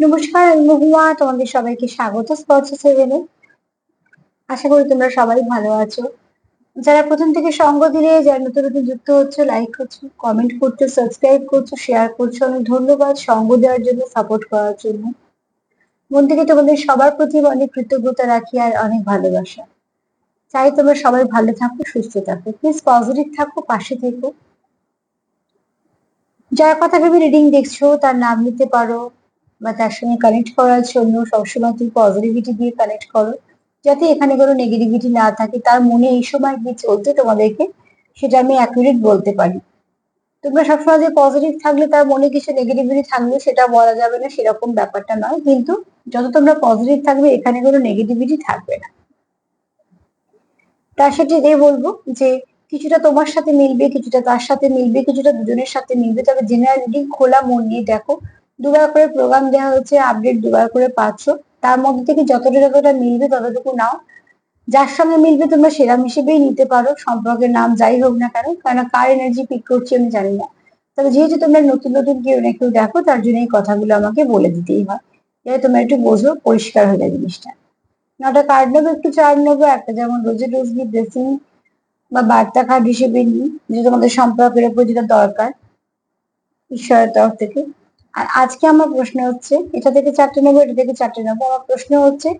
নমস্কার, আমি মহুয়া। তোমাদের সবাইকে স্বাগত স্পর্শ সেভেনে। আশা করি তোমরা সবাই ভালো আছো। যারা প্রথম থেকে সঙ্গ দিলে, যারা নতুন নতুন যুক্ত হচ্ছে, লাইক করছো, কমেন্ট করছো, সাবস্ক্রাইব করছো, শেয়ার করছো, অনেক ধন্যবাদ সঙ্গ দেওয়ার জন্য, সাপোর্ট করার জন্য। মন থেকে তোমাদের সবার প্রতি অনেক কৃতজ্ঞতা রাখি আর অনেক ভালোবাসা। চাই তোমরা সবাই ভালো থাকো, সুস্থ থাকো, প্লিজ পজিটিভ থাকো, পাশে থেকো। যার কথা ভেবে রিডিং দেখছো তার নাম নিতে পারো, বা তার সঙ্গে কানেক্ট করার জন্য সবসময় তুমি পজিটিভিটি দিয়ে কানেক্ট করো, যাতে এখানে কোনো নেগেটিভিটি না থাকে। তার মনে এই সময় কি চলছে তোমাদেরকে, সেটা আমি অ্যাকুরেট বলতে পারি। তোমরা সবসময় যে পজিটিভ থাকলে তার মনে কিছু নেগেটিভিটি থাকবে সেটা বলা যাবে না, সেরকম ব্যাপারটা নয়। কিন্তু যত তোমরা পজিটিভ থাকবে এখানে কোনো নেগেটিভিটি থাকবে না। তার সাথে এটাই বলবো যে কিছুটা তোমার সাথে মিলবে, কিছুটা তার সাথে মিলবে, কিছুটা দুজনের সাথে মিলবে। তবে জেনারেল রিডিং খোলা মন নিয়ে দেখো। দুবার করে প্রোগ্রাম দেওয়া হচ্ছে, আপডেট দুবার করে পাচ্ছ। তার মধ্যে থেকে যতটা যতটা মিলবে ততটুকু নাও। যার সঙ্গে মিলবে তোমরা সেরাম হিসেবেই নিতে পারো, সম্পর্কের নাম যাই হোক না কেন, কারণ কার এনার্জি পিক করছে আমি জানি না। তবে যেহেতু তোমরা নতুন নতুন কেউ না কেউ দেখো, তার জন্য এই কথাগুলো আমাকে বলে দিতেই হয়, যাতে তোমরা একটু বোঝো, পরিষ্কার হয়ে যায় জিনিসটা। নটা কার্ড নেবো, একটু চার্ট নেবো, একটা যেমন রোজে রোজলি ব্লেসিং বা বার্তা কার্ড হিসেবে নিই, যে তোমাদের সম্পর্কের উপর যেটা দরকার ঈশ্বরের তরফ থেকে। আর আজকে আমার প্রশ্ন হচ্ছে, এটা থেকে চারটে নেবো, এটা থেকে চারটে নেবো। আমার প্রশ্ন হচ্ছে,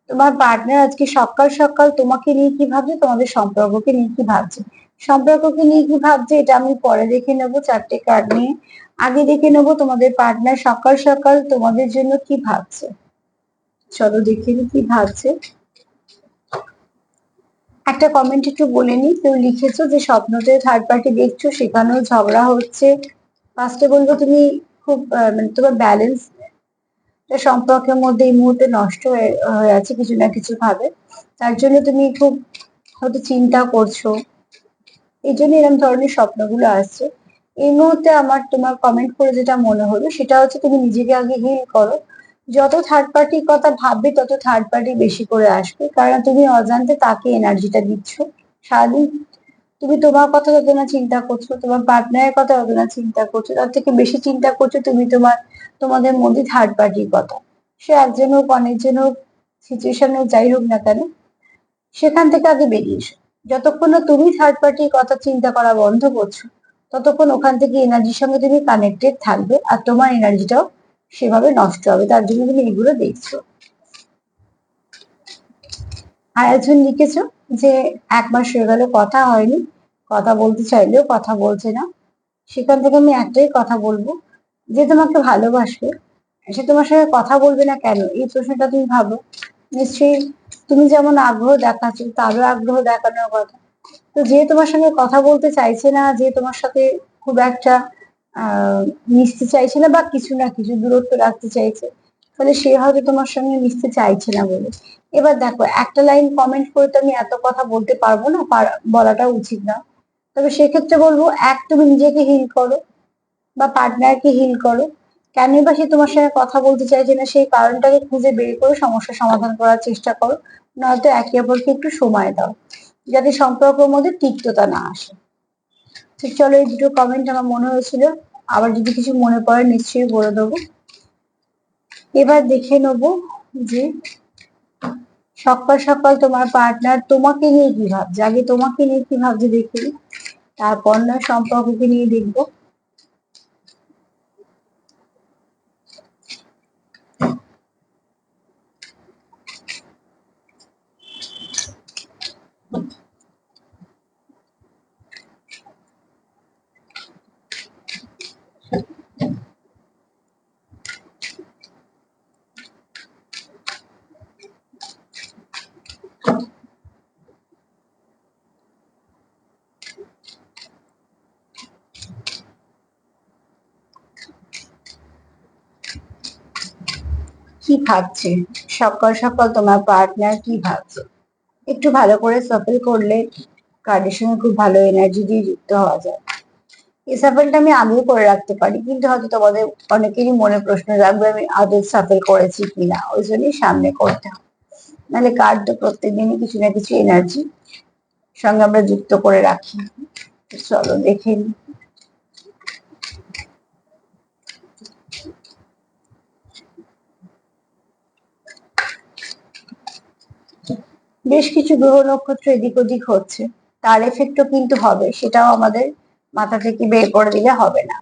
তোমার পার্টনার আজকে সকাল সকাল তোমাকে নিয়ে কি ভাবছে, তোমাদের সম্পর্ককে নিয়ে কি ভাবছে। সম্পর্ককে নিয়ে কি ভাবছে এটা আমি পরে দেখে নেবো চারটে কার্ড নিয়ে। আগে দেখে নেবো তোমাদের পার্টনার সকাল সকাল তোমাদের জন্য কি ভাবছে। চলো দেখে নি কি ভাবছে। একটা কমেন্ট একটু বলে নি, কেউ লিখেছো যে স্বপ্নতে থার্ড পার্টি দেখছো, সেখানেও ঝগড়া হচ্ছে। ফার্স্টে বলবো তুমি খুব মানে তোমার ব্যালেন্স সম্পর্কের মধ্যে এই মুহূর্তে নষ্ট হয়ে হয়ে আছে কিছু না কিছু ভাবে। তার জন্য তুমি খুব হয়তো চিন্তা করছো, এই জন্য এরকম ধরনের স্বপ্নগুলো আসছে। এই মুহূর্তে আমার তোমার কমেন্ট করে যেটা মনে হলো সেটা হচ্ছে, তুমি নিজেকে আগে হিল করো। যত থার্ড পার্টির কথা ভাববে তত থার্ড পার্টি বেশি করে আসবে, কারণ তুমি অজান্তে তাকে এনার্জিটা দিচ্ছ। সারাদিন তুমি তোমার কথা যত না চিন্তা করছো, তোমার পার্টনারের কথা যত না চিন্তা করছো, তার থেকে বেশি চিন্তা করছো তুমি তোমাদের মধ্যে থার্ড পার্টির কথা। সে একজন হোক, অনেকজন হোক, সিচুয়েশন হোক, যাই হোক না কেন, সেখান থেকে আগে বেরিয়ে এসো। যতক্ষণ না তুমি থার্ড পার্টির কথা চিন্তা করা বন্ধ করছো, ততক্ষণ ওখান থেকে এনার্জির সঙ্গে তুমি কানেক্টেড থাকবে, আর তোমার এনার্জিটাও সেভাবে নষ্ট হবে। তার জন্য তুমি এগুলো দেখছো। আর একজন লিখেছো যে 1 মাস হয়ে গেল কথা হয়নি, কথা বলতে চাইলেও কথা বলছে না। সেখান থেকে আমি একটাই কথা বলবো, যে তোমাকে ভালোবাসবে সে তোমার সঙ্গে কথা বলবে না কেন, এই প্রশ্নটা তুমি ভাবো। নিশ্চয়ই তুমি যেমন আগ্রহ দেখাচ্ছ, তারও আগ্রহ দেখানোর কথা। তো যে তোমার সঙ্গে কথা বলতে চাইছে না, যে তোমার সাথে খুব একটা মিশতে চাইছে না, বা কিছু না কিছু দূরত্ব রাখতে চাইছে, তাহলে সে হয়তো তোমার সঙ্গে মিশতে চাইছে না বলে। এবার দেখো, একটা লাইন কমেন্ট করে তো আমি এত কথা বলতে পারবো না, বলাটা উচিত না। তবে সেক্ষেত্রে বলবো, তুমি নিজেকে হিল করো, বা পার্টনারকে হিল করো। কেনই বা সে তোমার সঙ্গে কথা বলতে চাইছে না, সেই কারণটাকে খুঁজে বের করে সমস্যার সমাধান করার চেষ্টা করো। নয়তো একে অপরকে একটু সময় দাও, যাতে সম্পর্কের মধ্যে তিক্ততা না আসে। ঠিক, চলো এই দুটো কমেন্ট আমার মনে হয়েছিল, আবার যদি কিছু মনে পড়ে নিশ্চয়ই বলে দেবো। এবার দেখে নেবো যে সকাল সকাল তোমার পার্টনার তোমাকে নিয়ে কি ভাবছে। আগে তোমাকে নিয়ে কি ভাবছে দেখি, তারপর না সম্পর্ককে নিয়ে দেখবো। কি ভাবছে সকাল সকাল তোমার পার্টনার, কি ভাবছে একটু ভালো করে সাফল করলে কার্ডের সঙ্গে খুব ভালো এনার্জি দিয়ে যুক্ত হওয়া যায়। এই সাফলটা আমি আগেও করে রাখতে পারি, কিন্তু হয়তো তোমাদের অনেকেরই মনে প্রশ্ন রাখবে আমি আদৌ সাফল করেছি কিনা, ওই জন্যই সামনে করতে হবে। নাহলে কার্ড তো প্রত্যেকদিনই কিছু না কিছু এনার্জি সঙ্গে আমরা যুক্ত করে রাখি। চলো দেখে নিই। বেশ কিছু গ্রহ নক্ষত্র এদিক ওদিক হচ্ছে, তার এফেক্টও কিন্তু হবে, সেটাও আমাদের মাথা থেকে বের করে দিলে হবে না।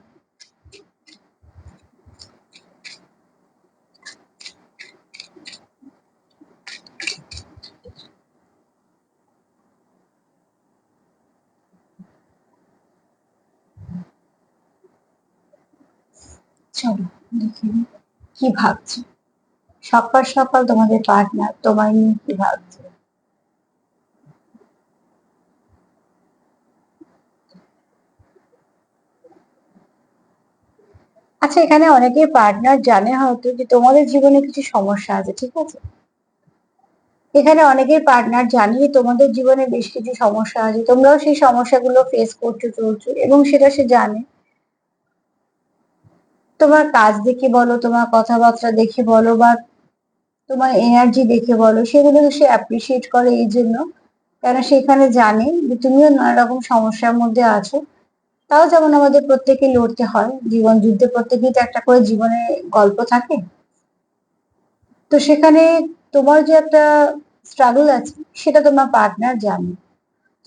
চলো দেখি কি ভাবছে সকাল সকাল তোমাদের পার্টনার তোমায় নিয়ে কি ভাবছে। আচ্ছা, এখানে অনেকেই পার্টনার জানে হয়তো যে তোমাদের জীবনে কিছু সমস্যা আছে, ঠিক আছে। এখানে অনেকেই পার্টনার জানে যে তোমাদের জীবনে বেশ কিছু সমস্যা আছে, তোমরাও সেই সমস্যাগুলো ফেস করছো, চলছো, এবং সেটা সে জানে। তোমার কাজ দেখে বলো, তোমার কথাবার্তা দেখে বলো, বা তোমার এনার্জি দেখে বলো, সেগুলো সে অ্যাপ্রিসিয়েট করে এই জন্য, কেন সেখানে জানে যে তুমিও নানা রকম সমস্যার মধ্যে আছো। তাও যেমন আমাদের প্রত্যেকে লড়তে হয় জীবন যুদ্ধে, প্রত্যেকেই তো একটা করে জীবনে গল্প থাকে। তো সেখানে তোমার যে একটা স্ট্রাগল আছে, সেটা তোমার পার্টনার জানে।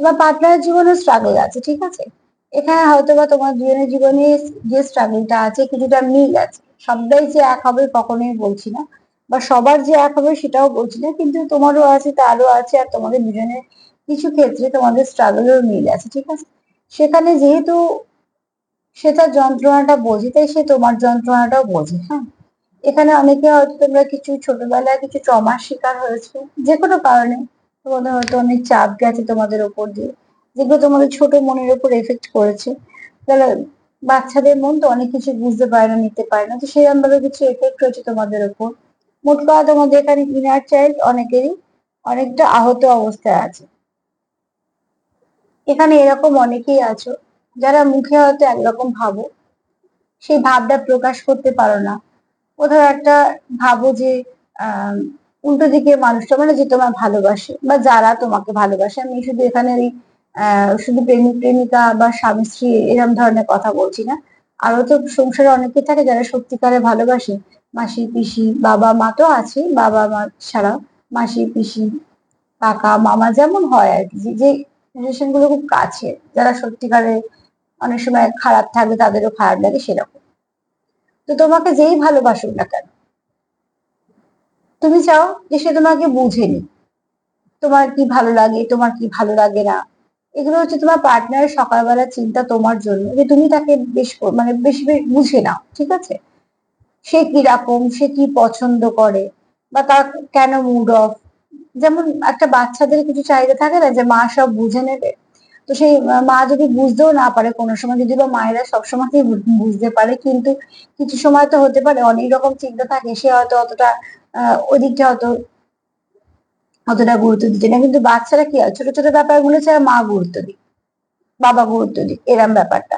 তোমার পার্টনারের জীবনে স্ট্রাগল আছে, ঠিক আছে। এখানে হয়তোবা তোমার দুজনের জীবনে যে স্ট্রাগলটা আছে কিছুটা মিল আছে, সবটাই যে এক হবে কখনোই বলছি না, বা সবার যে এক হবে সেটাও বলছি না, কিন্তু তোমারও আছে, তারও আছে, আর তোমাদের দুজনের কিছু ক্ষেত্রে তোমাদের স্ট্রাগলের মিল আছে, ঠিক আছে। সেখানে যেহেতু সে তার যন্ত্রণাটা বোঝে, তাই সে তোমার যন্ত্রণাটাও বোঝে, হ্যাঁ। এখানে অনেকে হয়তো তোমরা কিছু ছোটবেলায় কিছু ট্রমার শিকার হয়েছে, যে কোনো কারণে। তোমাদের হয়তো অনেক চাপ গেছে তোমাদের ওপর দিয়ে, যেগুলো তোমাদের ছোট মনের উপর এফেক্ট করেছে। তাহলে বাচ্চাদের মন তো অনেক কিছু বুঝতে পারে না, নিতে পারে না, তো সেরকম ভাবে কিছু এফেক্ট হয়েছে তোমাদের ওপর। মোট কথা তোমাদের এখানে ইনার চাইল্ড অনেকেরই অনেকটা আহত অবস্থায় আছে। এখানে এরকম অনেকেই আছো যারা মুখে হয়তো একরকম ভাবো, সেই ভাবটা প্রকাশ করতে পারো না। কোথাও একটা ভাবো যে আহ উল্টো দিকে মানুষটা, মানে যে তোমার ভালোবাসে বা যারা তোমাকে ভালোবাসে, আমি শুধু এখানে ওই শুধু প্রেমিক প্রেমিকা বা স্বামী স্ত্রী এরকম ধরনের কথা বলছি না। আরো তো সংসারে অনেকে থাকে যারা সত্যিকারে ভালোবাসে, মাসি পিসি বাবা মা তো আছে, বাবা মা ছাড়া মাসি পিসি কাকা মামা যেমন হয় আর কি, যে যে রিলেশন গুলো খুব কাছে, যারা সত্যিকারে অনেক সময় খারাপ থাকবে তাদেরও খারাপ লাগে সেরকম। তো তোমাকে যেই ভালোবাসুক না কেন, তুমি চাও যে সে তোমাকে বুঝে নি, তোমার কি ভালো লাগে, তোমার কি ভালো লাগে না। এগুলো হচ্ছে তোমার পার্টনারের সকালবেলা চিন্তা তোমার জন্য, যে তুমি তাকে বেশ মানে বেশি বেশ বুঝে নাও, ঠিক আছে। সে কি রকম, সে কি পছন্দ করে, বা তার কেন মুড অফ। যেমন একটা বাচ্চাদের কিছু চাহিদা থাকে না, যে মা সব বুঝে নেবে। তো সেই মা যদি বুঝতেও না পারে কোনো সময়, যদি বা মায়েরা সবসময়ই বুঝতে পারে, কিন্তু কিছু সময় তো হতে পারে অনেক রকম চিন্তা থাকে, সে হয়তো অতটা ওই দিকটা অতটা গুরুত্ব দিচ্ছে না, কিন্তু বাচ্চারা কি হয়, ছোট ছোট ব্যাপারগুলো ছাড়া মা গুরুত্ব দিক, বাবা গুরুত্ব দিক, এরম ব্যাপারটা।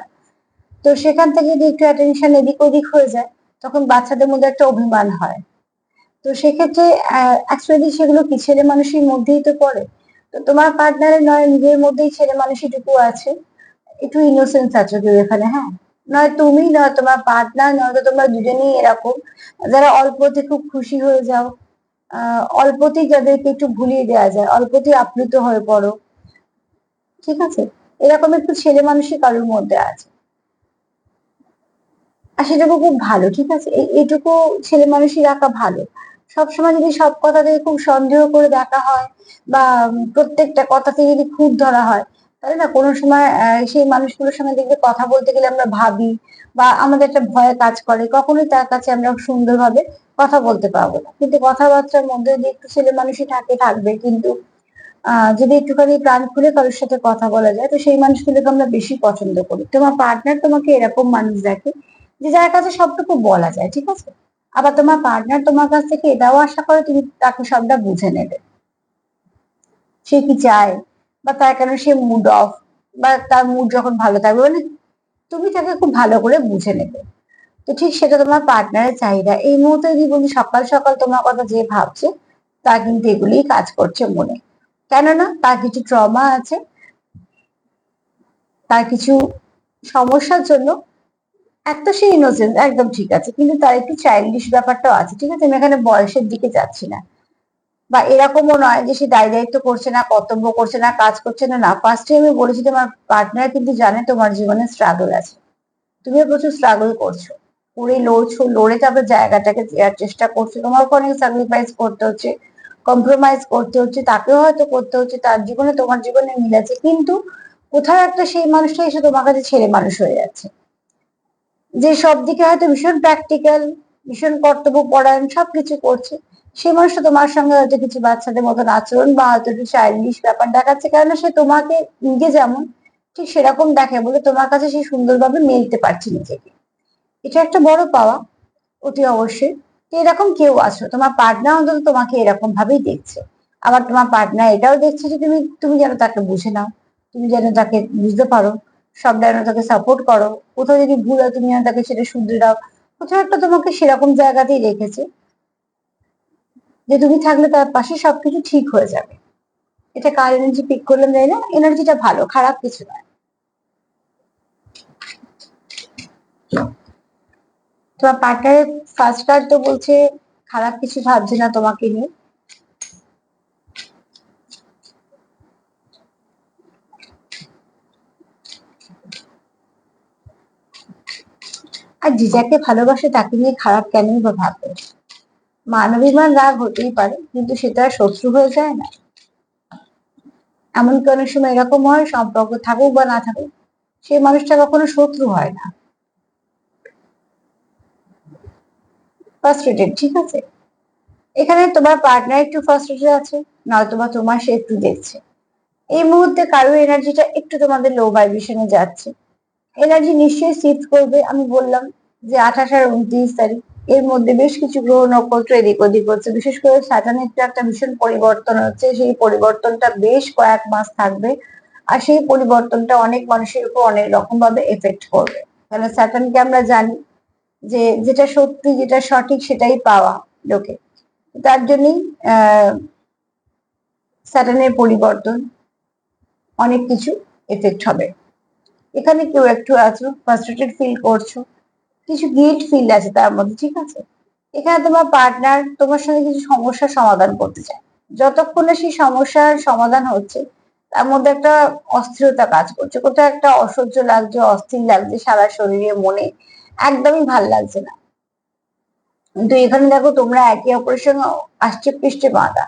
তো সেখান থেকে যদি একটু অ্যাটেনশন এদিক ওদিক হয়ে যায়, তখন বাচ্চাদের মধ্যে একটা অভিমান হয়। তো সেক্ষেত্রে অ্যাকচুয়ালি সেগুলো কি ছেলে মানুষের মধ্যেই তো পড়ে। তো তোমার পার্টনারের নয় নিজের মধ্যেই ছেলে মানুষটুকু আছে, একটু ইনোসেন্স আছে কেউ এখানে, হ্যাঁ। নয় তুমি, নয় তোমার পার্টনার, নয়তো তোমরা দুজনেই এরকম যারা অল্পতে খুব খুশি হয়ে যাও, অল্পতেই যাদেরকে একটু ভুলিয়ে দেওয়া যায়, অল্পতেই আপ্লুত হয়ে পড়ো, ঠিক আছে। এরকম একটু ছেলে মানুষই কারোর মধ্যে আছে, আর সেটুকু খুব ভালো, ঠিক আছে। এইটুকু ছেলে মানুষই রাখা ভালো। সবসময় যদি সব কথাতে খুব সন্দেহ করে দেখা হয়, বা প্রত্যেকটা কথাতে যদি খুঁত ধরা হয়, তাহলে না কোনো সময় সেই মানুষগুলোর সঙ্গে দেখবে কথা বলতে গেলে আমরা ভাবি, বা আমাদের একটা ভয় কাজ করে, কখনোই তার কাছে আমরা সুন্দরভাবে কথা বলতে পারবো না। কিন্তু কথাবার্তার মধ্যে যদি একটু ছেলে মানুষই থাকবে, কিন্তু যদি একটুখানি প্রাণ খুলে কারোর সাথে কথা বলা যায়, তো সেই মানুষগুলোকে আমরা বেশি পছন্দ করি। তোমার পার্টনার তোমাকে এরকম মানুষ দেখে, যে যার কাছে সবটুকু বলা যায়, ঠিক আছে। আবার তোমার পার্টনার তোমার কাছ থেকে এটাও আশা করে তুমি তাকে সবটা বুঝে নেবে, সে কি চায়, বা তার কেন সে মুড অফ, বা তার মুড যখন ভালো থাকবে, মানে তুমি তাকে খুব ভালো করে বুঝে নেবে। তো ঠিক সেটা তোমার পার্টনারের চাহিদা। এই মুহূর্তে যদি বলি সকাল সকাল তোমার কথা যে ভাবছে, তা কিন্তু এগুলিই কাজ করছে মনে। কেননা তার কিছু ট্রমা আছে, তার কিছু সমস্যার জন্য। একটা সে ইনোসেন্স একদম ঠিক আছে, কিন্তু তার একটু চাইল্ডিশ ব্যাপারটাও আছে, ঠিক আছে। আমি এখানে বয়সের দিকে যাচ্ছি না, বা এরকমও নয় যে সে দায় দায়িত্ব করছে না, কর্তব্য করছে না, কাজ করছে না। না, ফার্স্টে আমি বলেছি তোমার পার্টনার কিন্তু জানে তোমার জীবনে স্ট্রাগল আছে, তুমিও প্রচুর স্ট্রাগল করছো, করে লড়ছো, লড়ে তারপর জায়গাটাকে দেওয়ার চেষ্টা করছো, তোমাকে অনেক স্যাক্রিফাইস করতে হচ্ছে, কম্প্রোমাইজ করতে হচ্ছে, তাকেও হয়তো করতে হচ্ছে, তার জীবনে তোমার জীবনে মিল আছে, কিন্তু কোথাও একটা সেই মানুষটা এসে তোমার কাছে ছেলে মানুষ হয়ে যাচ্ছে, যে সব দিকে হয়তো ভীষণ প্র্যাকটিক্যাল, ভীষণ কর্তব্যপরায়ণ সবকিছু করছে, সেই মানুষটা তোমার সঙ্গে হয়তো কিছু বাচ্চাদের মতন আচরণ বা হয়তো একটু চাইল্ডিশ ব্যাপার দেখাচ্ছে, কেননা সে তোমাকে নিজে যেমন ঠিক সেরকম দেখে বলে তোমার কাছে সে সুন্দরভাবে মেলতে পারছে নিজেকে। এটা একটা বড় পাওয়া, অতি অবশ্যই। তো এরকম কেউ আছো, তোমার পার্টনার অন্তত তোমাকে এরকম ভাবেই দেখছে। আবার তোমার পার্টনার এটাও দেখছে যে তুমি তুমি যেন তাকে বুঝে নাও, তুমি যেন তাকে বুঝতে পারো, সব যেন তাকে সাপোর্ট করো, কোথাও যদি ভুল হয় তুমি যেন তাকে সেটা শুধরে দাও। কোথাও একটা তোমাকে সেরকম জায়গাতেই রেখেছে যে তুমি থাকলে তার পাশে সবকিছু ঠিক হয়ে যাবে। এটা কার এনার্জি পিক করলাম জানি না, এনার্জিটা ভালো, খারাপ কিছু নয়। তোমার পার্টনারের ফার্স্ট কার্ড তো বলছে খারাপ কিছু ভাবছে না তোমাকে নিয়ে। আর যে যাকে ভালোবাসে তাকে নিয়ে খারাপ কেনই বা ভাববে। মানবিমান রাগ হতেই পারে, কিন্তু সেটা আর শত্রু হয়ে যায় না। এমনকি অনেক সময় এরকম হয়, সম্পর্ক থাকুক বা না থাকুক, সেই মানুষটা কখনো শত্রু হয় না। ফ্রাস্ট্রেটেড, ঠিক আছে, এখানে তোমার পার্টনার একটু ফ্রাস্ট্রেটেড আছে, নয়তো বা তোমার সে একটু দেখছে। এই মুহূর্তে কারো এনার্জিটা একটু তোমাদের লো ভাইব্রেশনে যাচ্ছে, এনার্জি নিশ্চয়ই শিফট করবে। আমি বললাম যে 28 আর 29 তারিখ, এর মধ্যে বেশ কিছু গ্রহ নক্ষত্র এদিক ওদিক হচ্ছে, বিশেষ করে স্যাটার্নের একটা ভীষণ পরিবর্তন হচ্ছে, সেই পরিবর্তনটা বেশ কয়েক মাস থাকবে। আর সেই পরিবর্তনটা অনেক মানুষের উপর অনেক রকম ভাবে এফেক্ট করবে, কারণ স্যাটার্নকে আমরা জানি যে যেটা সত্যি যেটা সঠিক সেটাই পাওয়া লোকে। তার জন্যই স্যাটার্নের পরিবর্তন অনেক কিছু এফেক্ট হবে। এখানে কেউ একটু আছো ফ্রাস্ট্রেটেড ফিল করছো, কিছু গিল্ট ফিল আছে তার মধ্যে, ঠিক আছে। এখানে তোমার পার্টনার তোমার সঙ্গে কিছু সমস্যার সমাধান করতে চায়, যতক্ষণ না সেই সমস্যার সমাধান হচ্ছে তার মধ্যে একটা অস্থিরতা কাজ করছে, কোথাও একটা অসহ্য লাগছে, অস্থির লাগছে সারা শরীরে মনে, একদমই ভাল লাগছে না। কিন্তু এখানে দেখো তোমরা একে অপরের সঙ্গে আষ্টে পৃষ্ঠে বাঁধা।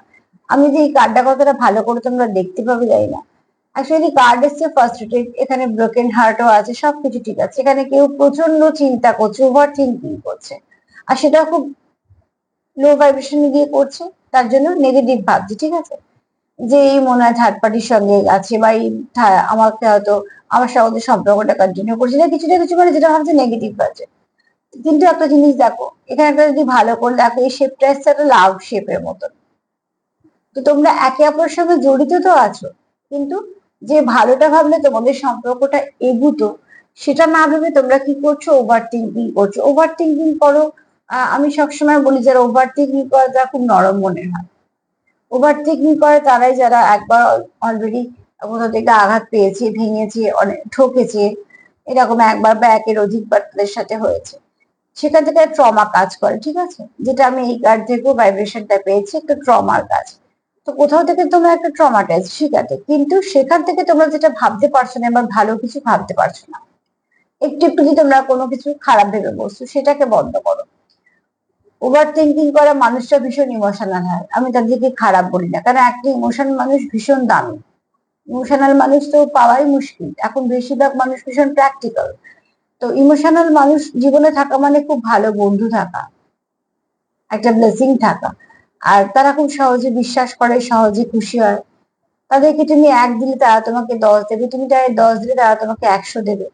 আমি যে এই কার্ডটা কতটা ভালো করে তোমরা দেখতে পাবে জানি না, অ্যাকচুয়ালি কার্ড এসছে ফার্স্ট্রেটেড, এখানে ব্রোকেন হার্টও আছে, সবকিছু ঠিক আছে। এখানে কেউ প্রচন্ড চিন্তা করছে, ওভার থিঙ্কিং করছে, আর সেটা খুব লো ভাইব্রেশনে গিয়ে করছে, তার জন্য নেগেটিভ ভাবছে, ঠিক আছে। যে এই মনে হয় থার্ড পার্টির সঙ্গে আছে, বা এই আমাকে হয়তো আমার সঙ্গে সম্পর্কটা কন্টিনিউ করছে না, কিছু না কিছু মানে যেটা ভাবছে নেগেটিভ ভাবছে। কিন্তু একটা জিনিস দেখো, এখানে একটা যদি ভালো করে দেখো, এই শেপটা এসছে একটা লাভ শেপের মতন। তো তোমরা একে অপরের সঙ্গে জড়িত তো আছো, কিন্তু যে ভালোটা ভাবলে তোমাদের সম্পর্কটা এগুতো, সেটা না ভেবে তোমরা কি করছো, ওভার থিঙ্কিং করছো। ওভার থিঙ্কিং করো, আমি সবসময় বলি যারা ওভার থিঙ্কিং করে তারা খুব নরম মনের হয়। ওভার থিঙ্কিং করে তারাই যারা একবার অলরেডি কোথাও থেকে আঘাত পেয়েছে, ভেঙেছে, অনেক ঠকেছে, এরকম একবার বা একের অধিকবার তাদের সাথে হয়েছে, সেখান থেকে ট্রমা কাজ করে, ঠিক আছে। যেটা আমি এই কার্ড থেকেও ভাইব্রেশনটা পেয়েছি, একটা ট্রমার কাজ। তো কোথাও থেকে তোমরা একটা ট্রমাটাইজ, ঠিক আছে, কিন্তু সেখান থেকে তোমরা যেটা ভাবতে পারছো না, এবার ভালো কিছু ভাবতে পারছো না, একটু একটু যদি তোমরা কোনো কিছু খারাপ ভেবে বসছো, সেটাকে বন্ধ করো। ওভার থিঙ্কিং করা মানুষটা ভীষণ ইমোশনাল হয়, আমি তাদেরকে খারাপ বলি না, কারণ একটা ইমোশনাল মানুষ ভীষণ দামি। ইমোশনাল মানুষ তো পাওয়াই মুশকিল, এখন বেশিরভাগ মানুষ ভীষণ প্র্যাকটিক্যাল। তো ইমোশনাল মানুষ জীবনে থাকা মানে খুব ভালো বন্ধু থাকা, একটা ব্লেসিং থাকা। আর তারা খুব সহজে বিশ্বাস করে, সহজে খুশি হয়। তাদেরকে তুমি 1 দিলে তারা তোমাকে 10 দেবে, তুমি তাদের 10 দিলে তারা তোমাকে 100 দেবে।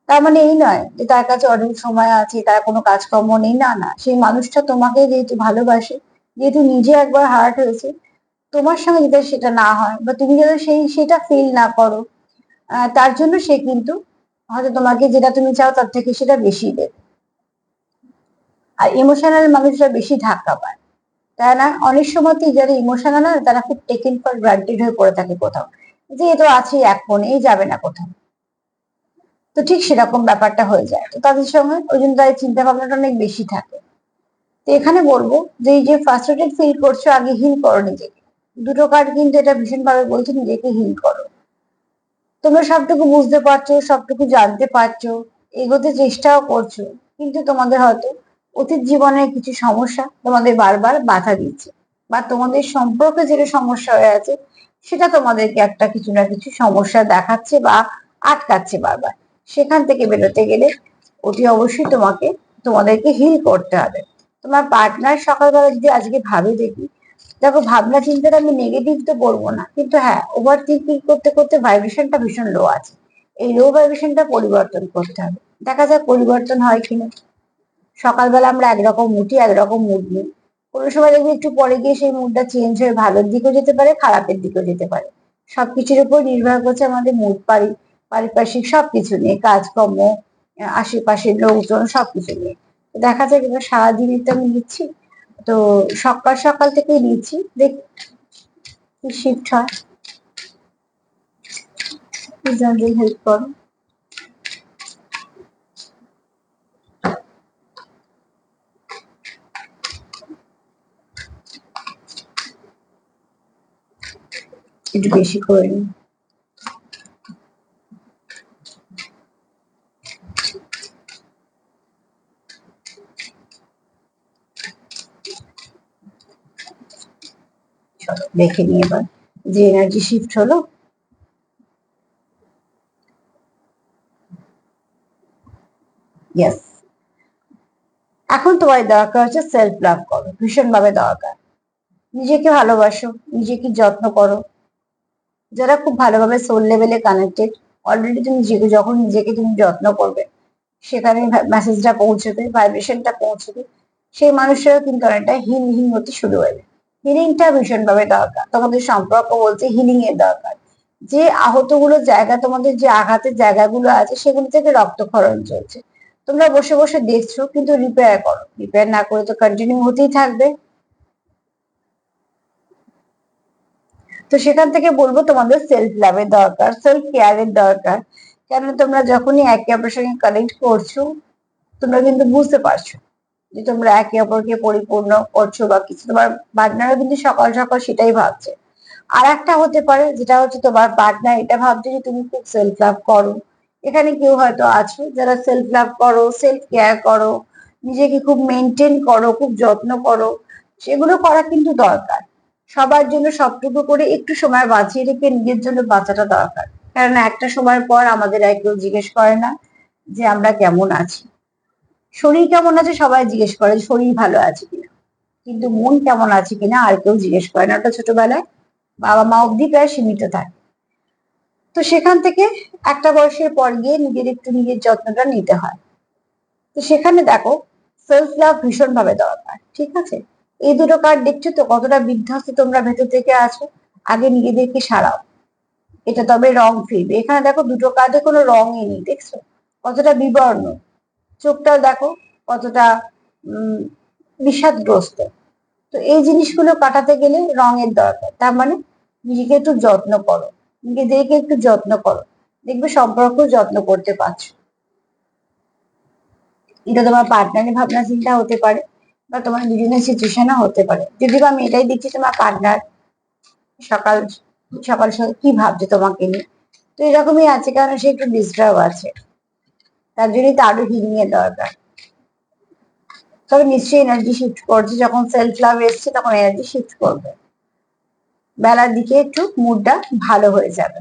তার মানে এই নয় যে তার কাছে অনেক সময় আছে, তার কোনো কাজকর্ম নেই, না না, সেই মানুষটা তোমাকে যেহেতু ভালোবাসে, যেহেতু নিজে একবার হার্ট হয়েছে, তোমার সঙ্গে যাতে সেটা না হয় বা তুমি যাতে সেটা ফিল না করো, তার জন্য সে কিন্তু হয়তো তোমাকে যেটা তুমি চাও তার থেকে সেটা বেশি দেবে। আর ইমোশনাল মানুষরা বেশি ধাক্কা পায়, তাই না? অনেক সময়তেই যারা ইমোশনাল হয় তারা খুব টেকেন ফর গ্রান্টেড হয়ে পড়ে থাকে কোথাও, যে এ তো আছে এখন, এই যাবে না কোথাও। তো ঠিক সেরকম ব্যাপারটা হয়ে যায়, তো তাদের সঙ্গে ওই জন্য তাদের চিন্তা ভাবনাটা অনেক বেশি থাকে। তো এখানে বলবো যে এই যে ফ্রাস্ট্রেটেড ফিল করছো, আগে হিল করো নিজেকে। দুটো কার্ড কিন্তু এটা ভীষণ ভাবে বলছে নিজেকে হিল করো। তোমরা সবটুকু বুঝতে পারছো, সবটুকু জানতে পারছো, এগোতে চেষ্টাও করছো, কিন্তু তোমাদের হয়তো অতীত জীবনের কিছু সমস্যা তোমাদের বারবার বাধা দিচ্ছে, বা তোমাদের সম্পর্কে যেটা সমস্যা হয়ে আছে সেটা তোমাদেরকে একটা কিছু না কিছু সমস্যা দেখাচ্ছে বা আটকাচ্ছে বারবার। সেখান থেকে বেরোতে গেলে অতি অবশ্যই তোমাদেরকে হিল করতে হবে। তোমার পার্টনার সকালবেলা যদি আজকে ভাবে দেখি, দেখো ভাবনা চিন্তাটা আমি নেগেটিভ তো বলবো না, কিন্তু হ্যাঁ ওভার থিঙ্কিং করতে করতে ভাইব্রেশনটা ভীষণ লো আছে। এই লো ভাইব্রেশনটা পরিবর্তন করতে হবে, দেখা যাক পরিবর্তন হয় কিনা। সকালবেলা আমরা একরকম উঠি, একরকম মুড নিই, কোনো সময় দেখবি একটু পরে গিয়ে সেই মুডটা চেঞ্জ হয়ে ভালোর দিকেও যেতে পারে, খারাপের দিকেও যেতে পারে। সবকিছুর উপর নির্ভর করছে আমাদের মুড, পারিপার্শ্বিক সবকিছু নিয়ে, কাজকর্ম, আশেপাশের লোকজন সবকিছু নিয়ে। তো দেখা যায় এবার সারাদিনই তো আমি নিচ্ছি, তো সকাল সকাল থেকেই নিচ্ছি, দেখ কি শিফট হয়। প্লিজ হেল্প করো। একটু বেশি করে নিই। চলো দেখে নিই এবার যে এনার্জি শিফট হলো। ইয়েস, এখন তোমার দরকার হচ্ছে সেলফ লাভ করো, ভীষণ ভাবে দরকার। নিজেকে ভালোবাসো, নিজেকে যত্ন করো। যারা খুব ভালোভাবে সোল লেভেলে কানেক্টেড, অলরেডি তুমি যখন নিজেকে তুমি যত্ন করবে, সেখানে মেসেজটা পৌঁছবে, ভাইব্রেশনটা পৌঁছবে, সেই মানুষেরও কিন্তু অনেকটা হিল হিল হতে শুরু হবে। হিলিংটা ভীষণ ভাবে দরকার, তোমাদের সম্পর্ক বলতে হিলিং এর দরকার। যে আহতগুলো জায়গা, তোমাদের যে আঘাতের জায়গাগুলো আছে সেগুলো থেকে রক্তক্ষরণ চলছে, তোমরা বসে বসে দেখছো, কিন্তু রিপেয়ার করো। রিপেয়ার না করে তো কন্টিনিউ হতেই থাকবে। তো সেখান থেকে বলবো তোমাদের সেলফ লাভের দরকার, সেলফ কেয়ারের দরকার। কেন, তোমরা যখনই একে অপরের সঙ্গে কানেক্ট করছো, তোমরা কিন্তু বুঝতে পারছো যে তোমরা একে অপরকে পরিপূর্ণ করছো বা কিছু। তোমার পার্টনারও কিন্তু সকাল সকাল সেটাই ভাবছে। আর একটা হতে পারে যেটা হচ্ছে তোমার পার্টনার এটা ভাবছে যে তুমি খুব সেলফ লাভ করো। এখানে কেউ হয়তো আছো যারা সেলফ লাভ করো, সেলফ কেয়ার করো, নিজেকে খুব মেনটেন করো, খুব যত্ন করো। সেগুলো করা কিন্তু দরকার। সবার জন্য সবটুকু করে একটু সময় বাঁচিয়ে রেখে নিজের জন্য বাঁচাটা দরকার। কারণ একটা সময়ের পর আমাদের আর কেউ জিজ্ঞেস করে না যে আমরা কেমন আছি। শরীর কেমন আছে সবাই জিজ্ঞেস করে, শরীর ভালো আছে কিনা, কিন্তু মন কেমন আছে কিনা আর কেউ জিজ্ঞেস করে না। ওটা ছোটবেলায় বাবা মা অব্দি প্রায় সীমিত থাকে। তো সেখান থেকে একটা বয়সের পর গিয়ে নিজের একটু নিজের যত্নটা নিতে হয়। তো সেখানে দেখো সেলফ লাভ ভীষণ ভাবে দরকার, ঠিক আছে। এই দুটো কার্ড দেখছো তো কতটা বিধ্বস্ত তোমরা ভেতর থেকে আছো। আগে নিজেদেরকে সারাও, এটা তবে রং ফিরবে। এখানে দেখো দুটো কার্ডে কোনো রঙই নেই, দেখছো কতটা বিবর্ণ। চোখটাও দেখো কতটা বিষাদগ্রস্ত। তো এই জিনিসগুলো কাটাতে গেলে রঙের দরকার, তার মানে নিজেকে একটু যত্ন করো, নিজেদেরকে একটু যত্ন করো, দেখবে সম্পর্ক যত্ন করতে পারছো। এটা তোমার পার্টনারের ভাবনা চিন্তা হতে পারে, বা তোমার দুজনের সিচুয়েশনও হতে পারে। যদি বা আমি এটাই দেখছি তোমার পার্টনার সকাল সকাল সকাল কি ভাবছে তোমাকে নিয়ে, তো এরকমই আছে, কারণ সে একটু ডিস্টার্ব আছে, তার জন্যই তো আরো হিলিং এর দরকার। তবে নিশ্চয়ই এনার্জি শিফট করছে, যখন সেলফ লাভ এসছে তখন এনার্জি শিফট করবে। বেলার দিকে একটু মুডটা ভালো হয়ে যাবে।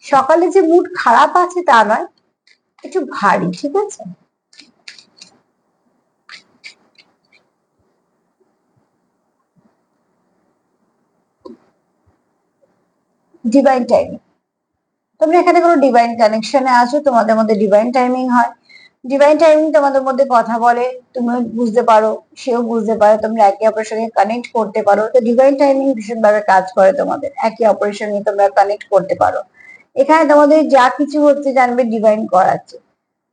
সকালে যে মুড খারাপ আছে তা নয়, একটু ভারী, ঠিক আছে। ডিভাইন টাইমিং, তোমরা এখানে কোনো ডিভাইন কানেকশনে আছো, তোমাদের মধ্যে ডিভাইন টাইমিং হয়। ডিভাইন টাইমিং তোমাদের মধ্যে কথা বলে, তুমি বুঝতে পারো, সেও বুঝতে পারে, তোমরা একে অপরের সঙ্গে কানেক্ট করতে পারো। তো ডিভাইন টাইমিং ভীষণ ভাবে কাজ করে তোমাদের, একে অপরের সঙ্গে তোমরা কানেক্ট করতে পারো। এখানে তোমাদের যা কিছু হচ্ছে জানবে ডিভাইন করাচ্ছে।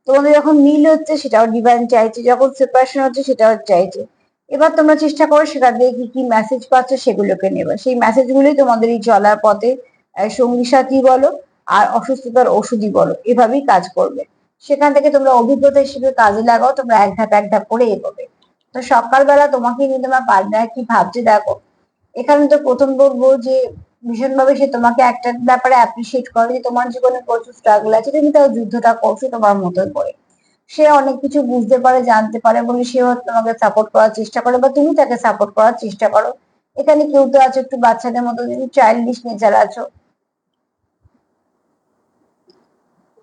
তোমাদের যখন মিল হচ্ছে সেটাও ডিভাইন চাইছে, যখন সেপারেশন হচ্ছে সেটাও চাইছে। এবার তোমরা চেষ্টা করো সেখান থেকে কি কি মেসেজ পাচ্ছ সেগুলোকে নেবে, সেই মেসেজগুলোই তোমাদের এই চলার পথে সঙ্গী সাথী বলো আর অসুস্থতার ওষুধই বলো, এভাবেই কাজ করবে। সেখান থেকে তোমরা অভিজ্ঞতা হিসেবে কাজে লাগাও, তোমরা এক ধাপ করে এগোবে। তো সকালবেলা তোমাকে নিয়ে তোমার পার্টনার কি ভাবছে দেখো। এখানে তো প্রথম বলবো যে ভীষণভাবে সে তোমাকে একটা ব্যাপারে অ্যাপ্রিসিয়েট করে যে তোমার জীবনে প্রচুর স্ট্রাগল আছে, তুমি তাও যুদ্ধটা করছো তোমার মতোই করে। সে অনেক কিছু বুঝতে পারে, জানতে পারে বলে সেও তোমাকে সাপোর্ট করার চেষ্টা করে, বা তুমি তাকে সাপোর্ট করার চেষ্টা করো। এখানে কেউ তো আছে একটু বাচ্চাদের মতো, তুমি চাইল্ডিশ নেচার আছো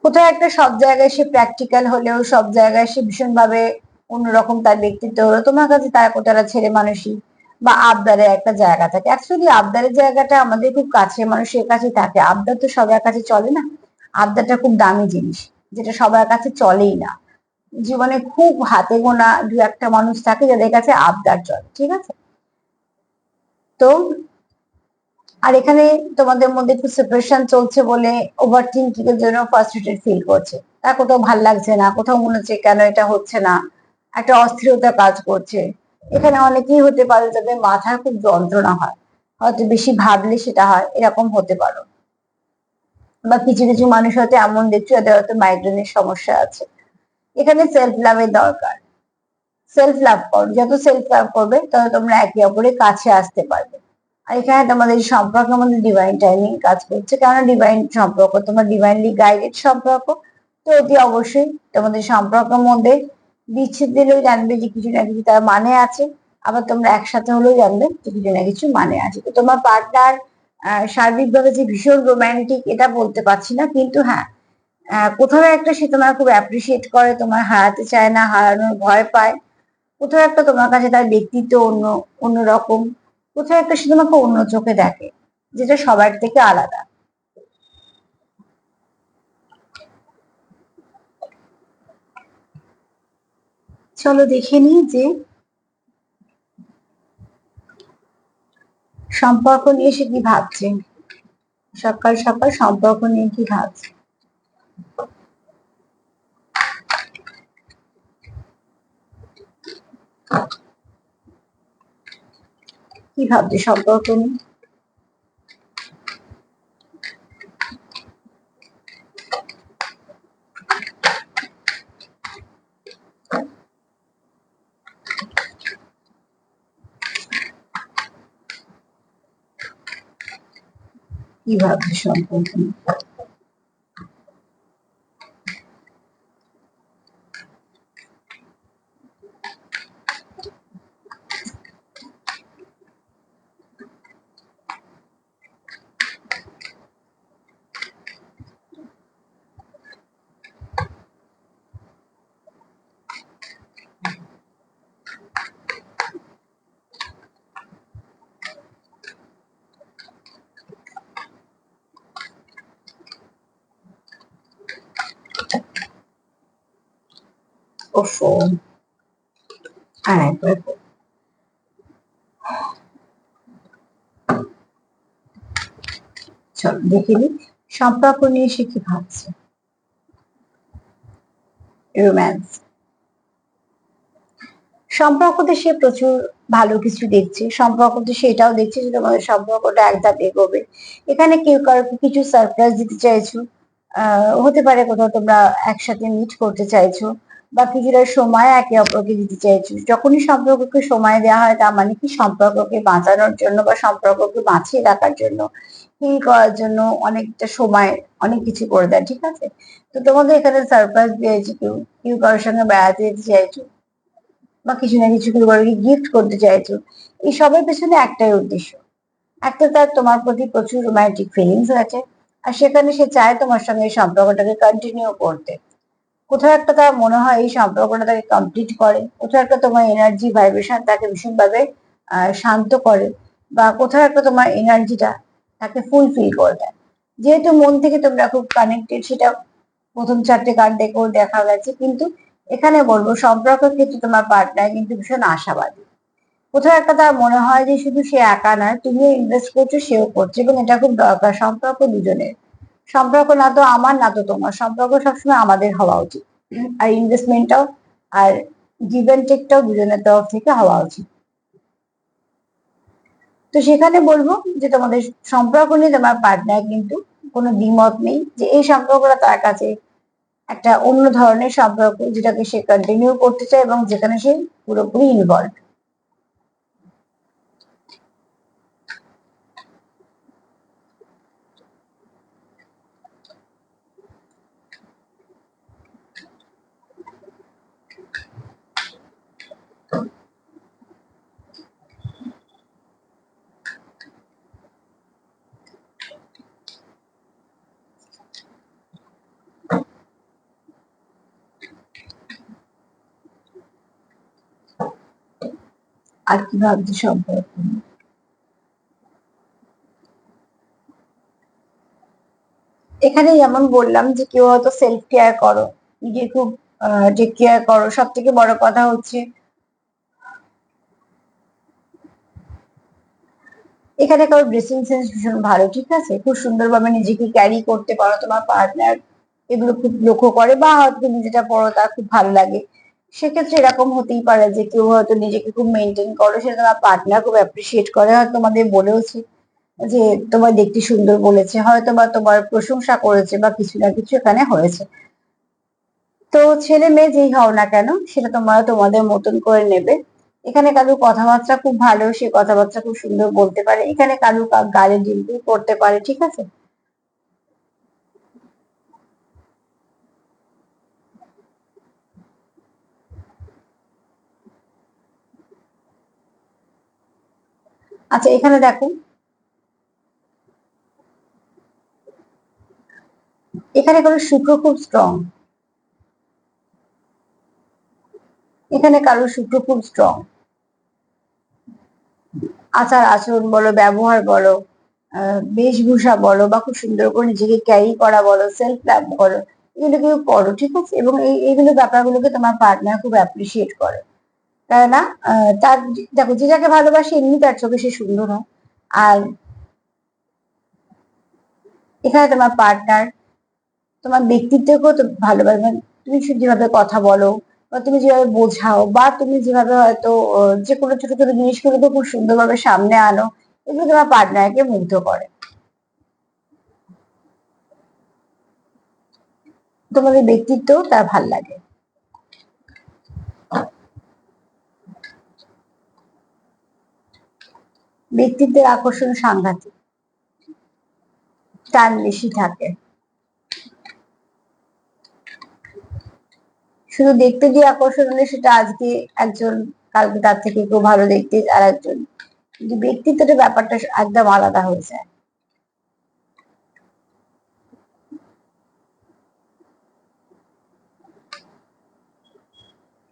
কোথাও একটা। সব জায়গায় সে প্র্যাকটিক্যাল হলেও সব জায়গায় সে ভীষণভাবে অন্যরকম তার ব্যক্তিত্ব হলো। তোমার কাছে তার তারা ছেলে মানুষই বা আবদারের একটা জায়গা থাকে। অ্যাকচুয়ালি আবদারের জায়গাটা আমাদের খুব কাছে মানুষের কাছে থাকে। আবদার তো সবার কাছে চলে না। আবদারটা খুব দামি জিনিস, যেটা সবার কাছে চলেই না। জীবনে খুব হাতে গোনা দু একটা মানুষ থাকে যাদের কাছে আবদার চলে, ঠিক আছে। তো আর এখানে তোমাদের মধ্যে একটু সেপারেশন চলছে বলে ওভার থিঙ্কিং এর জন্য ফ্রাস্ট্রেটেড ফিল করছে। তার কোথাও ভাল লাগছে না, কোথাও মনে হচ্ছে কেন এটা হচ্ছে না, একটা অস্থিরতা কাজ করছে। এখানে অনেকেই হতে পারে যাদের মাথার খুব যন্ত্রণা হয়, হয়তো বেশি ভাবলে সেটা হয়, এরকম হতে পারো। বা কিছু কিছু মানুষ হয়তো এমন দেখছো যাদের হয়তো মাইগ্রেনের সমস্যা আছে। এখানে সেলফ লাভের দরকার। সেলফ লাভ করো, যত সেলফ লাভ করবে তত তোমরা একে অপরের কাছে আসতে পারবে। আর এখানে তোমাদের সম্পর্কের মধ্যে ডিভাইন টাইমিং কাজ করছে, কারণ ডিভাইন সম্পর্ক, তোমার ডিভাইনলি গাইডেড সম্পর্ক। তো অতি অবশ্যই তোমাদের সম্পর্কের মধ্যে বিচ্ছেদ দিলেও জানবে যে কিছু না কিছু তার মানে আছে, আবার তোমরা একসাথে হলেও জানবে যে কিছু না কিছু মানে আছে। তো তোমার পার্টনার সার্বিকভাবে যে ভীষণ রোমান্টিক এটা বলতে পারছি না, কিন্তু হ্যাঁ কোথাও একটা সে তোমার খুব অ্যাপ্রিসিয়েট করে, তোমার হারাতে চায় না, হারানোর ভয় পায়। কোথাও একটা তোমার কাছে তার ব্যক্তিত্ব অন্যরকম। কোথাও একটা সে তোমাকে অন্য চোখে দেখে, যেটা সবার থেকে আলাদা। চলো দেখে নিই যে সম্পর্ক নিয়ে সে কি ভাবছে। সকাল সকাল সম্পর্ক নিয়ে কি ভাবছে, কি ভাবছে সম্পর্ক নিয়ে। কি ভাবছে সম্পর্ক নিয়ে। ওফো, আর একবার চলো দেখে নিই সম্পর্ক নিয়ে সে কি ভাবছে। রোম্যান্স সম্পর্কতে সে প্রচুর ভালো কিছু দেখছে, সম্পর্কতে সে এটাও দেখছে যে তোমাদের সম্পর্কটা এক ধাপ এগোবে। এখানে কেউ কাউকে কিছু সারপ্রাইজ দিতে চাইছো, হতে পারে কোথাও তোমরা একসাথে মিট করতে চাইছো, বা কিছুটা সময় একে অপরকে দিতে চাইছো। যখনই সম্পর্ককে সময় দেওয়া হয় তার মানে কি সম্পর্ককে বাঁচানোর জন্য বা সম্পর্ককে বাঁচিয়ে রাখার জন্য, হিল করার জন্য অনেকটা সময় অনেক কিছু করে দেয়, ঠিক আছে। তো তোমাদের এখানে সারপ্রাইজ দিয়েছে, কেউ কেউ কারোর সঙ্গে বেড়াতে যেতে চাইছো, বা কিছু না কিছু করে গিফট করতে চাইছো। এই সবের পেছনে একটাই উদ্দেশ্য, একটা তার তোমার প্রতি প্রচুর রোমান্টিক ফিলিংস আছে, আর সেখানে সে চায় তোমার সঙ্গে এই সম্পর্কটাকে কন্টিনিউ করতে। কোথাও একটা তার মনে হয় এই সম্পর্কটা তাকে কমপ্লিট করে, কোথাও একটা তোমার এনার্জি ভাইব্রেশন তাকে ভীষণভাবে শান্ত করে, বা কোথাও একটা তোমার এনার্জিটা তাকে ফুলফিল করে দেয়। যেহেতু মন থেকে তোমরা খুব কানেক্টেড, সেটা প্রথম চারটে কার্ড দেখেও দেখা গেছে, কিন্তু এখানে বলবো সম্পর্কের ক্ষেত্রে তোমার পার্টনার কিন্তু ভীষণ আশাবাদী। কোথাও একটা তার মনে হয় যে শুধু সে একা নয়, তুমিও ইনভেস্ট করছো, সেও করছে, এবং এটা খুব দরকার সম্পর্ক দুজনের। সম্পর্ক না তো আমার না তো তোমার, সম্পর্ক সবসময় আমাদের হওয়া উচিত। আর ইনভেস্টমেন্টটাও আর গিভ অ্যান্ড টেকটাও দুজনের তরফ থেকে হওয়া উচিত। তো সেখানে বলবো যে তোমাদের সম্পর্ক নিয়ে তোমার পার্টনার কিন্তু কোনো দ্বিমত নেই, যে এই সম্পর্কটা তার কাছে একটা অন্য ধরনের সম্পর্ক, যেটাকে সে কন্টিনিউ করতে চায় এবং যেখানে সে পুরোপুরি ইনভলভ। আর কি ভাবছি সম্পর্ক এখানে যেমন বললাম যে কেউ হয়তো সেলফ কেয়ার করো, নিজে খুব টেক কেয়ার করো। সব থেকে বড় কথা হচ্ছে এখানে কারোর ড্রেসিং সেন্স ভীষণ ভালো, ঠিক আছে, খুব সুন্দরভাবে নিজেকে ক্যারি করতে পারো, তোমার পার্টনার এগুলো খুব লক্ষ্য করে, বা হয়তো তুমি যেটা পড়ো তা খুব ভালো লাগে। সেক্ষেত্রে এরকম হতেই পারে যে কেউ হয়তো নিজেকে খুব মেনটেন করো, সেটা তোমার পার্টনার খুব অ্যাপ্রিসিয়েট করে, হয়তো তোমাদের বলেওছে যে তোমার দেখতে সুন্দর বলেছে, হয়তো বা তোমার প্রশংসা করেছে, বা কিছু না কিছু এখানে হয়েছে। তো ছেলে মেয়ে যেই হও না কেন সেটা তোমরা তোমাদের মতন করে নেবে। এখানে কারো কথাবার্তা খুব ভালো, সে কথাবার্তা খুব সুন্দর বলতে পারে, এখানে কারো গালে ডিম্পল করতে পারে, ঠিক আছে। আচ্ছা এখানে দেখো, এখানে কারো শুক্র খুব স্ট্রং, এখানে কারো শুক্র খুব স্ট্রং। আচার আচরণ বলো, ব্যবহার বলো, বেশভূষা বলো, বা খুব সুন্দর করে নিজেকে ক্যারি করা বলো, সেলফ লাভ বলো, এগুলো কেউ করো, ঠিক আছে। এবং এইগুলো ব্যাপারগুলোকে তোমার পার্টনার খুব অ্যাপ্রিসিয়েট করে। তাই না? তার দেখো, যে যাকে ভালোবাসে এমনি তার চোখে সে সুন্দর হয়। আর এখানে তোমার পার্টনার তোমার ব্যক্তিত্বকেও তো ভালোবাসে, মানে তুমি যেভাবে কথা বলো, বা তুমি যেভাবে বোঝাও, বা তুমি যেভাবে হয়তো যে কোনো ছোট ছোট জিনিসগুলোকে খুব সুন্দরভাবে সামনে আনো, এগুলো তোমার পার্টনারকে মুগ্ধ করে। তোমাদের ব্যক্তিত্ব তার ভাল লাগে। ব্যক্তিত্বের আকর্ষণ সাংঘাতিক, টান বেশি থাকে। শুধু দেখতে দিয়ে আকর্ষণ হলে সেটা আজকে একজন, কালকে তার থেকে কেউ ভালো দেখতে আর একজন, কিন্তু ব্যক্তিত্বটা ব্যাপারটা একদম আলাদা হয়ে যায়।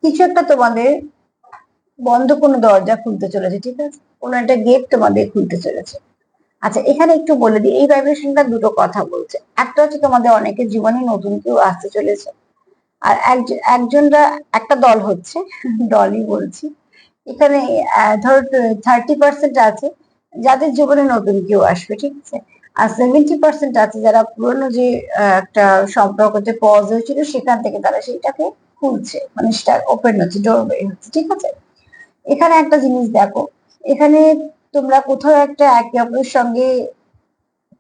কিছু একটা তোমাদের বন্ধ কোনো দরজা খুলতে চলেছে, ঠিক আছে, কোনো একটা গেট তোমাদের খুলতে চলেছে। আচ্ছা এখানে একটু বলে দিই, এই ভাইব্রেশনটা দুটো কথা বলছে। একটা হচ্ছে তোমাদের অনেকের জীবনে নতুন কেউ আসতে চলেছে, আর একজনরা একটা দল হচ্ছে, দলই বলছি এখানে। ধরো 30% আছে যাদের জীবনে নতুন কেউ আসবে, ঠিক আছে, আর 70% আছে যারা পুরনো যে একটা সম্পর্কতে পজ হয়েছিল সেখান থেকে তারা সেইটাকে খুলছে, মানে সেটা ওপেন হচ্ছে, ডোর বের হচ্ছে, ঠিক আছে। এখানে একটা জিনিস দেখো, এখানে তোমরা কোথাও একটা একে অপরের সঙ্গে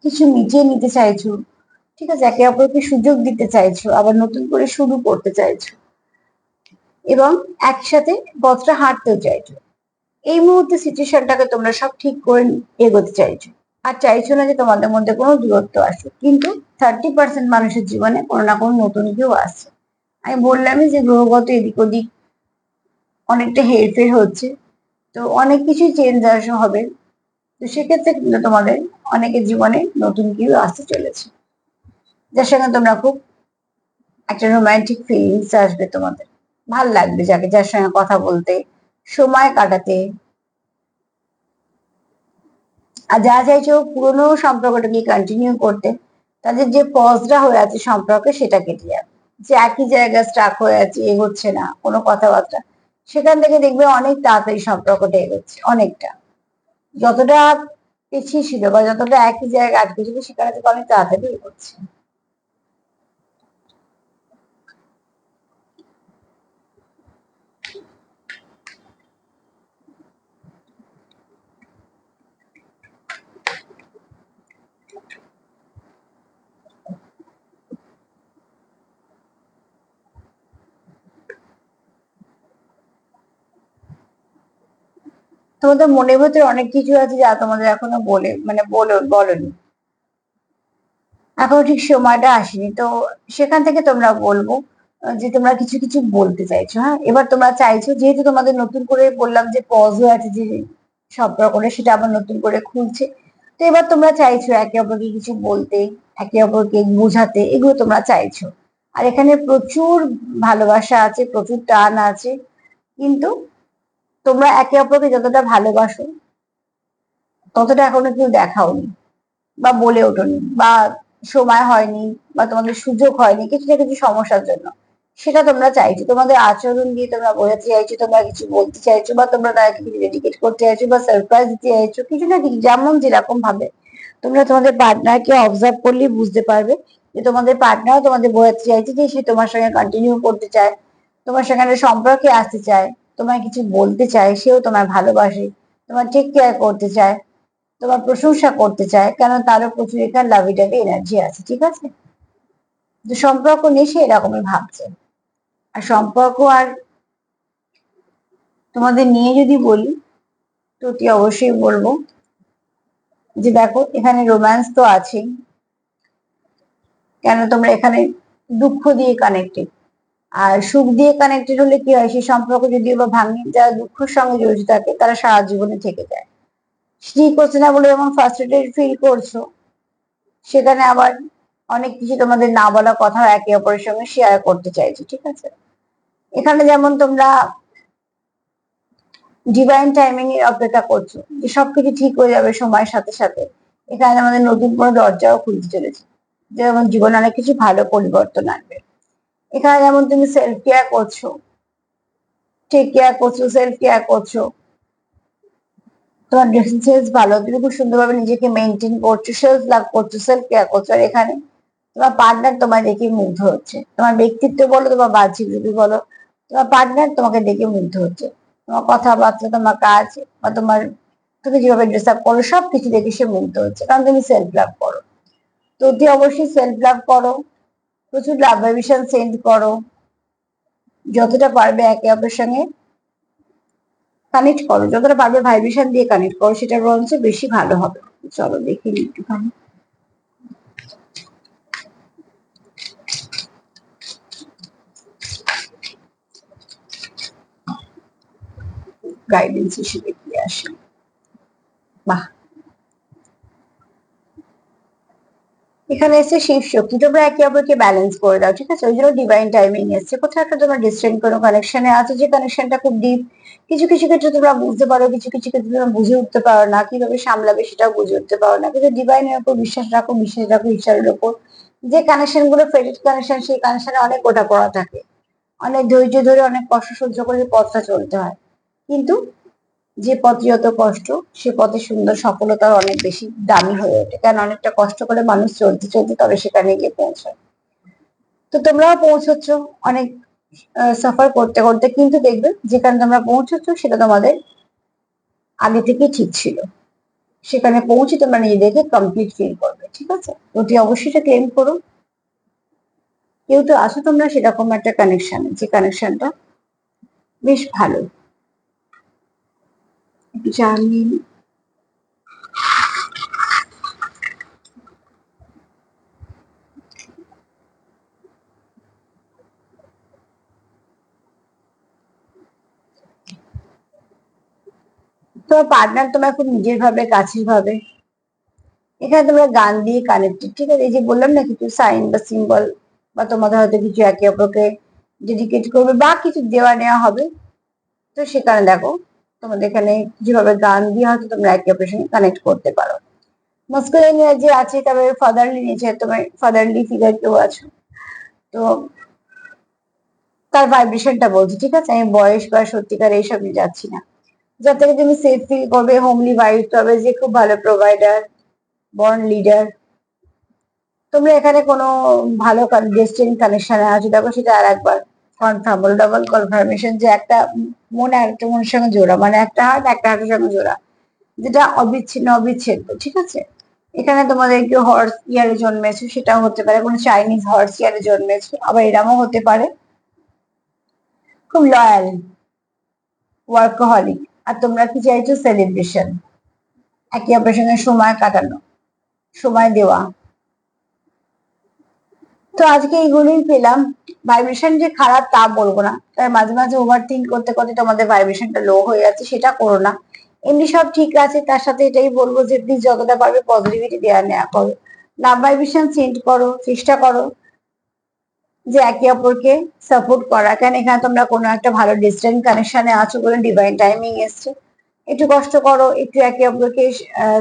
কিছু মিটিয়ে নিতে চাইছো, ঠিক আছে, একে অপরকে সুযোগ দিতে চাইছো, আবার নতুন করে শুরু করতে চাইছো, এবং একসাথে পথটা হাঁটতেও চাইছো। এই মুহূর্তে সিচুয়েশনটাকে তোমরা সব ঠিক করে এগোতে চাইছো, আর চাইছো না যে তোমাদের মধ্যে কোনো দূরত্ব আসুক। কিন্তু 30% মানুষের জীবনে কোনো না কোনো নতুন কেউ আসছে। আমি বললামই যে গ্রহগত এদিক ওদিক অনেকটা হেরফের হচ্ছে, তো অনেক কিছুই চেঞ্জ হবে। তো সেক্ষেত্রে কিন্তু তোমাদের অনেকের জীবনে নতুন কেউ আসতে চলেছে, যার সঙ্গে তোমরা খুব একটা রোমান্টিক ফিলিংস আসবে তোমাদের, ভাল লাগবে যাকে, যার সঙ্গে কথা বলতে, সময় কাটাতে। আর যারা চাইছো পুরোনো সম্পর্কটাকে কন্টিনিউ করতে, তাদের যে পজটা হয়ে আছে সম্পর্কে সেটা কেটে যাবে। যে একই জায়গায় স্টাক হয়ে আছে, এগোচ্ছে না কোনো কথাবার্তা, সেখান থেকে দেখবে অনেক তাড়াতাড়ি সম্পর্কটা এগোচ্ছে অনেকটা। যতটা পিছিয়ে ছিল বা যতটা একই জায়গায় আটকে ছিল সেখানে থেকে অনেক তাড়াতাড়ি এগোচ্ছে। তোমাদের মনের ভেতরে অনেক কিছু আছে যা তোমাদের এখনো বলনি, এখনো ঠিক সময়টা আসেনি। তো সেখান থেকে তোমরা বলবো যে তোমরা কিছু কিছু বলতে চাইছো। হ্যাঁ, এবার তোমরা চাইছো, যেহেতু তোমাদের নতুন করে বললাম যে পজ হয়ে আছে যে সম্পর্কটা, সেটা আবার নতুন করে খুলছে। তো এবার তোমরা চাইছো একে অপরকে কিছু বলতে, একে অপরকে বোঝাতে, এগুলো তোমরা চাইছো। আর এখানে প্রচুর ভালোবাসা আছে, প্রচুর টান আছে, কিন্তু তোমরা একে অপরকে যতটা ভালোবাসো ততটা এখনো কেউ দেখাওনি বা বলে ওঠোনি, বা সময় হয়নি, বা তোমাদের সুযোগ হয়নি কিছু না কিছু সমস্যার জন্য। সেটা তোমরা চাইছো, তোমাদের আচরণ দিয়ে তোমরা বোঝাতে চাইছো, তোমরা কিছু বলতে চাইছো, বা তোমরা তাদেরকে কিছু ডেডিকেট করতে চাইছো, বা সারপ্রাইজ দিতে চাইছো, কিছু না কিছু, যেমন যেরকম ভাবে তোমরা তোমাদের পার্টনারকে অবজার্ভ করলেই বুঝতে পারবে যে তোমাদের পার্টনারও তোমাদের বোঝাতে চাইছে যে সে তোমার সঙ্গে কন্টিনিউ করতে চায়, তোমার সঙ্গে সম্পর্কে আসতে চায়, তোমায় কিছু বলতে চায়, সেও তোমায় ভালোবাসে, তোমার টেক কেয়ার করতে চায়, তোমার প্রশংসা করতে চায়, কেন তারও প্রচুর এখানে লাভি টাভি এনার্জি আছে। ঠিক আছে, যে সম্পর্ক নেই সে এরকমই ভাবছে। আর সম্পর্ক আর তোমাদের নিয়ে যদি বলি, তো অতি অবশ্যই বলবো যে দেখো, এখানে রোম্যান্স তো আছেই, কেন তোমরা এখানে দুঃখ দিয়ে কানেক্টেড। আর সুখ দিয়ে কানেক্টেড হলে কি হয়, সেই সম্পর্ক যদিও বা ভাঙে, যারা দুঃখের সঙ্গে জড়িত থাকে তারা সারা জীবনে থেকে যায়। স্ত্রী করছে না বলে যেমন ফার্স্ট্রেটেড ফিল করছো, সেখানে আবার অনেক কিছু তোমাদের না বলা কথা একে অপরের সঙ্গে শেয়ার করতে চাইছো। ঠিক আছে, এখানে যেমন তোমরা ডিভাইন টাইমিং এর অপেক্ষা করছো যে সবকিছু ঠিক হয়ে যাবে সময়ের সাথে সাথে, এখানে আমাদের নতুন কোনো দরজাও খুলতে চলেছে, যেমন জীবনে অনেক কিছু ভালো পরিবর্তন আনবে। এখানে যেমন তুমি সেলফ কেয়ার করছো, টেক কেয়ার করছো, সেলফ কেয়ার করছো, তোমার ড্রেসিং সেন্স ভালো, তুমি খুব সুন্দরভাবে নিজেকে মেনটেন করছো, সেলফ লাভ করছো, সেলফ কেয়ার করছো। আর এখানে তোমার পার্টনার তোমার দেখে মুগ্ধ হচ্ছে, তোমার ব্যক্তিত্ব বলো, তোমার বাহ্যিক রূপই বলো, তোমার পার্টনার তোমাকে দেখে মুগ্ধ হচ্ছে, তোমার কথাবার্তা, তোমার কাজ, বা তুমি যেভাবে ড্রেস আপ করো সবকিছু দেখে সে মুগ্ধ হচ্ছে, কারণ তুমি সেলফ লাভ করো। তো অতি অবশ্যই সেলফ লাভ করো, প্রচুর লাভ ভাইব্রেশন সেন্ড করো, যতটা পারবে একে অপরের সঙ্গে কানেক্ট করো, যতটা পারবে ভাইব্রেশন দিয়ে কানেক্ট করো, সেটা বরঞ্চ বেশি ভালো হবে। চলো দেখি একটুখানি গাইডেন্স হিসেবে কি আসে। বাহ, এখানে এসে শিব শক্তি, তোমরা একে অপরকে ব্যালেন্স করে দাও। ঠিক আছে, ওই জন্য ডিভাইন টাইমিং এসছে, কোথাও একটা তোমরা ডিস্টেন্ট কোনো কানেকশনে আছো, যে কানেকশনটা খুব ডিপ। কিছু কিছু ক্ষেত্রে তোমরা বুঝতে পারো, কিছু কিছু ক্ষেত্রে তোমরা বুঝে উঠতে পারো না, কিভাবে সামলাবে সেটাও বুঝে উঠতে পারো না, কিন্তু ডিভাইনের উপর বিশ্বাস রাখো, বিশ্বাস রাখো ঈশ্বরের উপর। যে কানেকশন গুলো ফেটেড কানেকশন, সেই কানেকশনে অনেক ওঠাপড়া থাকে, অনেক ধৈর্য ধরে অনেক কষ্ট সহ্য করে পথটা চলতে হয়, কিন্তু যে পথে যত কষ্ট, সে পথে সুন্দর সফলতার অনেক বেশি দামি হয়ে ওঠে, কারণ অনেকটা কষ্ট করে মানুষ চলতে চলতে তবে সেখানে গিয়ে পৌঁছায়। তো তোমরাও পৌঁছচ্ছ অনেক সাফার করতে করতে, কিন্তু দেখবে যেখানে তোমরা পৌঁছচ্ছ সেটা তোমাদের আগে থেকে ঠিক ছিল, সেখানে পৌঁছে তোমরা নিজেদেরকে কমপ্লিট ফিল করবে। ঠিক আছে, অতি অবশ্যই এটা ক্লেম করো। কেউ তো আছো তোমরা সেরকম একটা কানেকশন, যে কানেকশনটা বেশ ভালো। একটু জানি, তোমার পার্টনার তোমার খুব নিজের ভাবে, কাছের ভাবে। এখানে তোমরা গান দিয়ে কানেক্টেড। ঠিক আছে, এই যে বললাম না কিছু সাইন বা সিম্বল, বা তোমাদের হয়তো কিছু একে অপরকে ডেডিকেট করবে বা কিছু দেওয়া নেওয়া হবে, তো সেখানে দেখো তোমাদের এখানে যেভাবে গান দিয়ে হয়তো তোমরা একে অপরের সঙ্গে কানেক্ট করতে পারো। মাস্কুলিন এনার্জি আছে, তবে ফাদারলি নেচার, তোমার ফাদারলি ফিগার কেউ আছো, তো তার ভাইব্রেশনটা বলছি। ঠিক আছে, আমি বয়স বা সত্যিকার এইসব নিয়ে যাচ্ছি না। যা থেকে তুমি সেফ ফিল করবে, হোমলি ভাইব পাবে, যে খুব ভালো প্রোভাইডার, বর্ন লিডার। তোমরা এখানে কোনো ভালো ডেস্টিনি কানেকশনে আছো, দেখো সেটা আর একবার কনফার্ম হলো, ডাবল কনফার্মেশন, যে একটা মন আরেকটা মনের সঙ্গে জোড়া, মানে একটা হার্ট একটা হার্টের সঙ্গে জোড়া, যেটা অবিচ্ছিন্ন অবিচ্ছেদ্য। ঠিক আছে, এখানে তোমাদের কেউ হর্স ইয়ারে জন্মেছে, সেটাও হতে পারে, কোনো চাইনিজ হর্স ইয়ারে জন্মেছে, আবার এরমও হতে পারে খুব লয়াল, ওয়ার্কহলিক, আর তোমরা কি চাইছো? সেলিব্রেশন, একে অপরের সঙ্গে সময় কাটানো, সময় দেওয়া। তো আজকে এইগুলোই পেলাম। ভাইব্রেশন যে খারাপ তা বলবো না, তাই মাঝে মাঝে ওভার থিঙ্ক করতে করতে তোমাদের ভাইব্রেশনটা লো হয়ে যাচ্ছে, সেটা করো না। এমনি সব ঠিক আছে। তার সাথে এটাই বলবো যে প্লিজ যতটা পারবে পজিটিভিটি দেওয়া নেওয়া করো, লাভ ভাইব্রেশন সেন্ড করো, চেষ্টা করো যে একে অপরকে সাপোর্ট করা। কেন এখানে তোমরা কোনো একটা ভালো ডিস্টেন্স কানেকশনে আছো বলে ডিভাইন টাইমিং এসছে। একটু কষ্ট করো, একটু একে অপরকে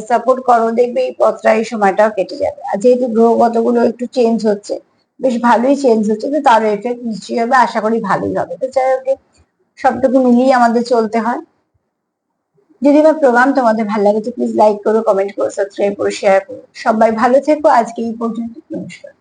সাপোর্ট করো, দেখবে এই পথটা এই সময়টাও কেটে যাবে। আর যেহেতু গ্রহগত গুলো একটু চেঞ্জ হচ্ছে, বেশ ভালোই চেঞ্জ হচ্ছে, তো তার এফেক্ট নিশ্চয়ই হবে, আশা করি ভালোই হবে। তো যাই হোক, সবটুকু মিলিয়ে আমাদের চলতে হয়। যদি আমার প্রোগ্রাম তোমাদের ভালো লাগে তো প্লিজ লাইক করো, কমেন্ট করো, সাবস্ক্রাইব করো, শেয়ার করো। সবাই ভালো থেকো। আজকে এই পর্যন্ত। নমস্কার।